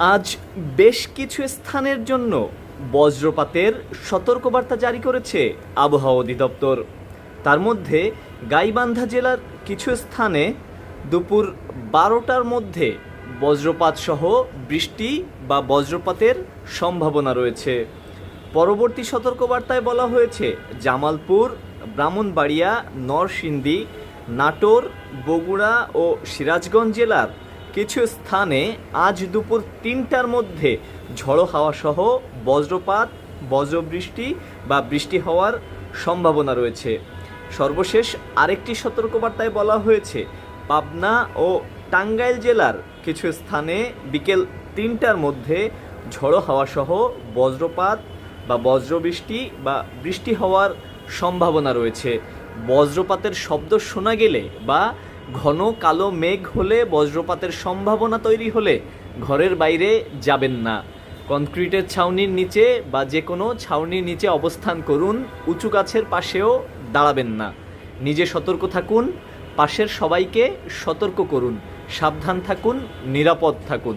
আজ বেশ কিছু স্থানের জন্য বজ্রপাতের সতর্কবার্তা জারি করেছে আবহাওয়া অধিদপ্তর। তার মধ্যে গাইবান্ধা জেলার কিছু স্থানে দুপুর 12টার মধ্যে বজ্রপাত সহ বৃষ্টি বা বজ্রপাতের সম্ভাবনা রয়েছে। পরবর্তী সতর্কবার্তায় বলা হয়েছে জামালপুর, ব্রাহ্মণবাড়িয়া, নরসিংদী, নাটোর, বগুড়া ও সিরাজগঞ্জ জেলার কিছু স্থানে আজ দুপুর 3টার মধ্যে ঝড়ো হাওয়া সহ বজ্রপাত, বজ্রবৃষ্টি বা বৃষ্টি হওয়ার সম্ভাবনা রয়েছে। সর্বশেষ আরেকটি সতর্কবার্তায় বলা হয়েছে পাবনা ও টাঙ্গাইল জেলার কিছু স্থানে বিকেল 3টার মধ্যে ঝড়ো হাওয়া সহ বজ্রপাত বা বজ্রবৃষ্টি বা বৃষ্টি হওয়ার সম্ভাবনা রয়েছে। বজ্রপাতের শব্দ শোনা গেলে বা ঘন কালো মেঘ হলে, বজ্রপাতের সম্ভাবনা তৈরি হলে ঘরের বাইরে যাবেন না। কনক্রিটের ছাউনির নিচে বা যে কোনো ছাউনির নিচে অবস্থান করুন। উঁচু গাছের পাশেও দাঁড়াবেন না। নিজে সতর্ক থাকুন, পাশের সবাইকে সতর্ক করুন। সাবধান থাকুন, নিরাপদ থাকুন।